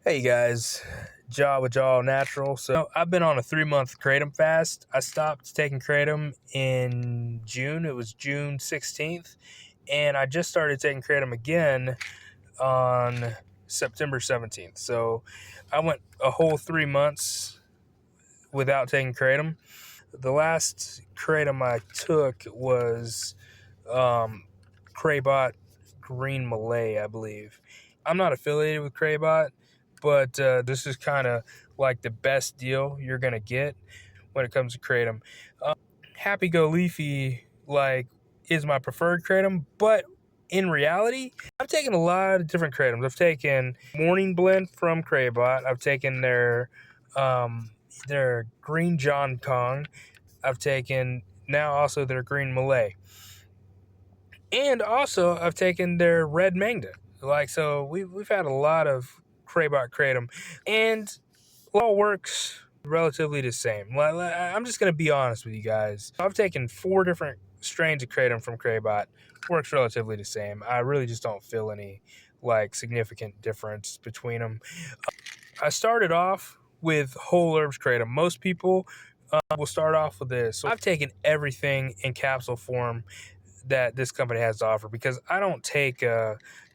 Hey guys, Jaw with Jaw Natural. So I've been on a 3-month Kratom fast. I stopped taking Kratom in June. It was June 16th. And I just started taking Kratom again on September 17th. So I went a whole 3 months without taking Kratom. The last Kratom I took was Kraybot Green Malay, I believe. I'm not affiliated with Kraybot, but this is kind of like the best deal you're gonna get when it comes to Kratom. Happy Go Leafy is my preferred Kratom, but in reality, I've taken a lot of different Kratoms. I've taken Morning Blend from Kraybot. I've taken their Green John Kong. I've taken now also their Green Malay. And also, I've taken their Red Mangda. So we've had a lot of Kraybot Kratom, and it all works relatively the same. I'm just going to be honest with you guys. I've taken 4 different strains of Kratom from Kraybot. Works relatively the same. I really just don't feel any significant difference between them. I started off with whole herbs Kratom. Most people will start off with this. So I've taken everything in capsule form that this company has to offer, because I don't take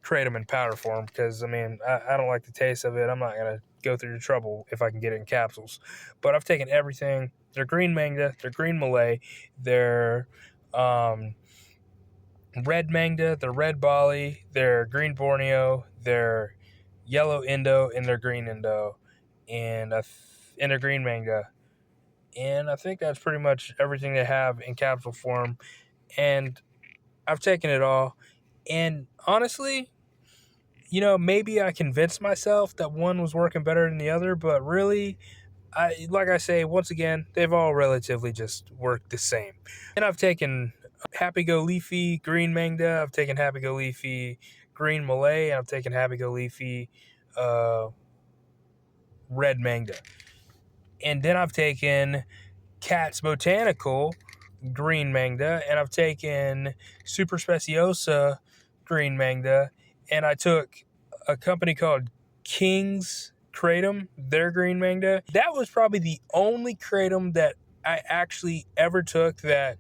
Kratom in powder form, because I don't like the taste of it. I'm not gonna go through the trouble if I can get it in capsules. But I've taken everything. Their green mangda, their green Malay, their red mangda, their red Bali, their green Borneo, their yellow Indo, and their green Indo, and their green mangda. And I think that's pretty much everything they have in capsule form. And I've taken it all. And honestly, maybe I convinced myself that one was working better than the other, but really, like I say, once again, they've all relatively just worked the same. And I've taken Happy Go Leafy Green Mangda, I've taken Happy Go Leafy Green Malay, and I've taken Happy Go Leafy Red Mangda. And then I've taken Cat's Botanical Green Mangda, and I've taken Super Speciosa Green Mangda, and I took a company called King's Kratom, their Green Mangda. That was probably the only Kratom that I actually ever took that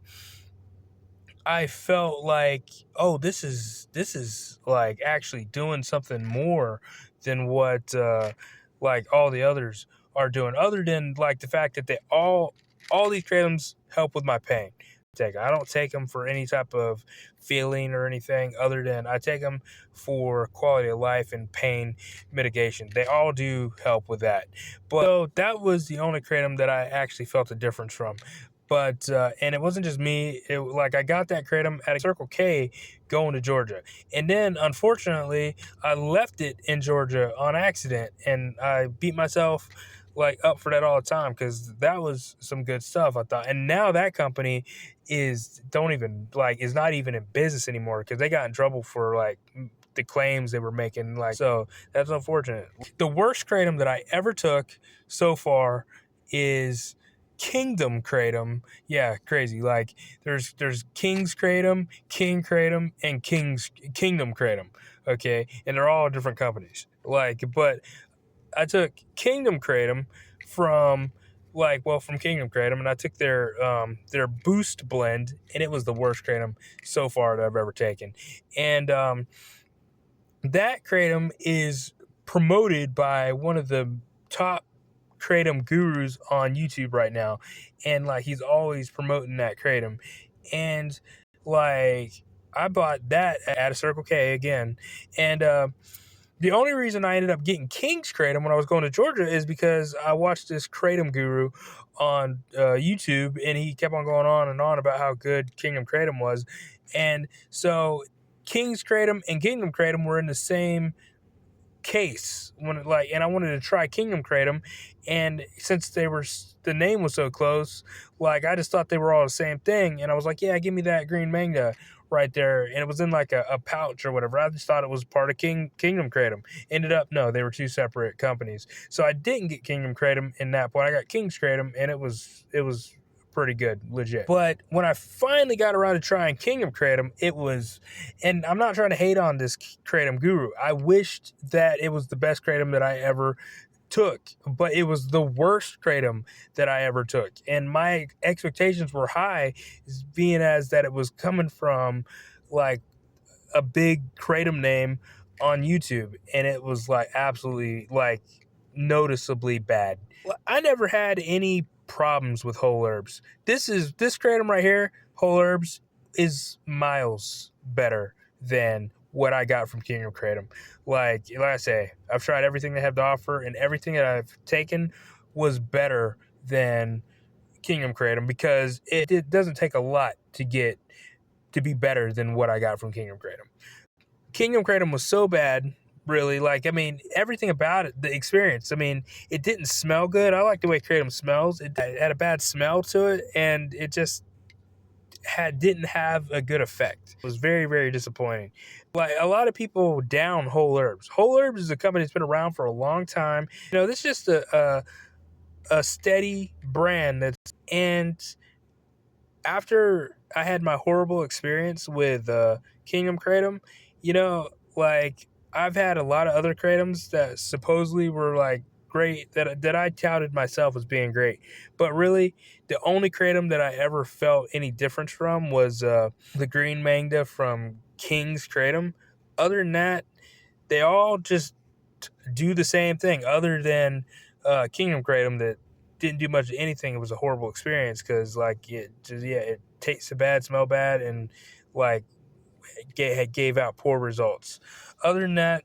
I felt like, oh, this is like actually doing something more than what all the others are doing. Other than the fact that all these Kratums help with my pain. I don't take them for any type of feeling or anything, other than I take them for quality of life and pain mitigation. They all do help with that. But so that was the only Kratom that I actually felt a difference from. But and it wasn't just me. I got that Kratom at a Circle K going to Georgia, and then unfortunately I left it in Georgia on accident, and I beat myself up for that all the time, because that was some good stuff, I thought. And now that company is not even in business anymore, because they got in trouble for the claims they were making. So that's unfortunate. The worst Kratom that I ever took so far is Kingdom Kratom. Yeah, crazy. There's King's Kratom, King Kratom, and Kingdom Kratom. Okay, and they're all different companies. But I took Kingdom Kratom from Kingdom Kratom, and I took their Boost blend, and it was the worst Kratom so far that I've ever taken. And that Kratom is promoted by one of the top Kratom gurus on YouTube right now, and he's always promoting that Kratom. And I bought that at a Circle K again, and the only reason I ended up getting King's Kratom when I was going to Georgia is because I watched this Kratom guru on YouTube, and he kept on going on and on about how good Kingdom Kratom was. And so King's Kratom and Kingdom Kratom were in the same case and I wanted to try Kingdom Kratom, and since the name was so close, I just thought they were all the same thing, and I was like, yeah, give me that green manga right there. And it was in a pouch or whatever. I just thought it was part of Kingdom Kratom. Ended up, no, they were 2 separate companies. So I didn't get Kingdom Kratom in that point. I got King's Kratom, and it was pretty good, legit. But when I finally got around to trying Kingdom Kratom, it was, and I'm not trying to hate on this Kratom guru. I wished that it was the best Kratom that I ever took, but it was the worst Kratom that I ever took. And my expectations were high, being as that it was coming from like a big Kratom name on YouTube, and it was like absolutely like noticeably bad. I never had any problems with whole herbs. This Kratom right here, whole herbs, is miles better than what I got from Kingdom Kratom. Like I say, I've tried everything they have to offer, and everything that I've taken was better than Kingdom Kratom, because it doesn't take a lot to get to be better than what I got from Kingdom Kratom. Kingdom Kratom was so bad, really. Like, I mean, everything about it, the experience. I mean, it didn't smell good. I like the way Kratom smells. It had a bad smell to it, and it just didn't have a good effect. It was very, very disappointing. Like, a lot of people down Whole Herbs. Whole Herbs is a company that's been around for a long time. You know, this is just a steady brand and after I had my horrible experience with Kingdom Kratom, you know, like, I've had a lot of other Kratoms that supposedly were like great, that I touted myself as being great, but really the only Kratom that I ever felt any difference from was the Green Mangda from King's Kratom. Other than that, they all just do the same thing, other than Kingdom Kratom that didn't do much of anything. It was a horrible experience because, like, it tasted bad, smelled bad, and like gave out poor results. Other than that,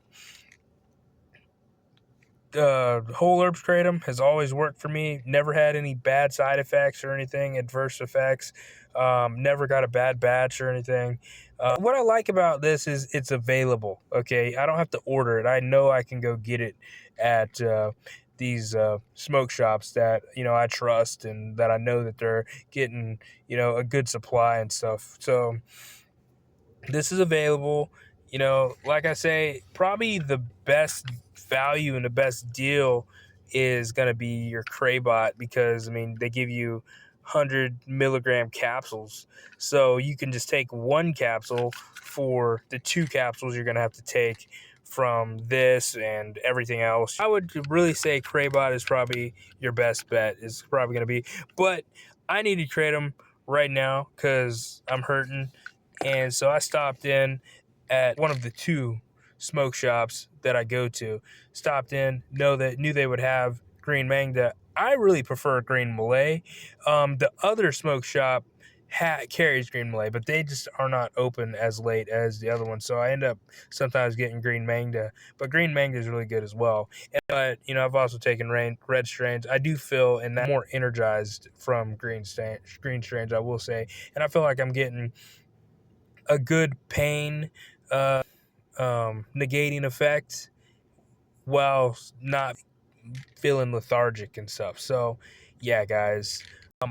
Whole Herbs Kratom has always worked for me. Never had any bad side effects or anything, adverse effects. Never got a bad batch or anything. What I like about this is it's available. Okay, I don't have to order it. I know I can go get it at these smoke shops that, you know, I trust, and that I know that they're getting, you know, a good supply and stuff. So this is available. You know, like I say, probably the best value and the best deal is going to be your Kraybot, because, I mean, they give you 100 milligram capsules. So you can just take one capsule for the 2 capsules you're going to have to take from this and everything else. I would really say Kraybot is probably your best bet. It's probably going to be. But I need to Kratom right now because I'm hurting. And so I stopped in at one of the 2 smoke shops that I go to. Stopped in, knew they would have Green Mangda. I really prefer Green Malay. The other smoke shop carries Green Malay, but they just are not open as late as the other one. So I end up sometimes getting Green Mangda. But Green Mangda is really good as well. But, you know, I've also taken red strains. I do feel in that more energized from green strains, I will say. And I feel like I'm getting a good pain negating effect while not feeling lethargic and stuff. So yeah, guys,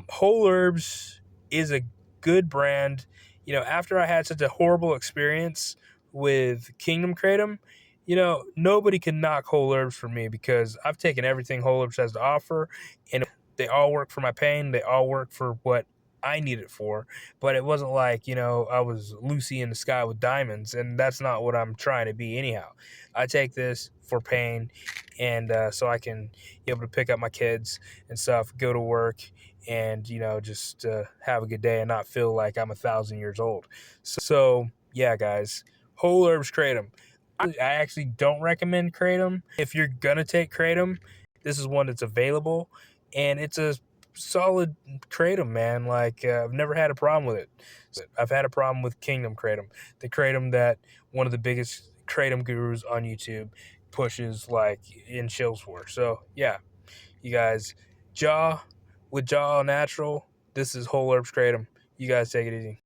Whole Herbs is a good brand. You know, after I had such a horrible experience with Kingdom Kratom, you know, nobody can knock Whole Herbs for me, because I've taken everything Whole Herbs has to offer, and they all work for my pain. They all work for what I need it for. But it wasn't like, you know, I was Lucy in the sky with diamonds, and that's not what I'm trying to be anyhow. I take this for pain, and so I can be able to pick up my kids and stuff, go to work, and, you know, just have a good day and not feel like I'm 1,000 years old. So yeah, guys, Whole Herbs Kratom. I actually don't recommend Kratom. If you're gonna take Kratom, this is one that's available, and it's a solid Kratom, man. Like, I've never had a problem with it. I've had a problem with Kingdom Kratom, the Kratom that one of the biggest Kratom gurus on YouTube pushes like in chills for. So yeah, you guys, Jaw Natural, this is Whole Herbs Kratom. You guys take it easy.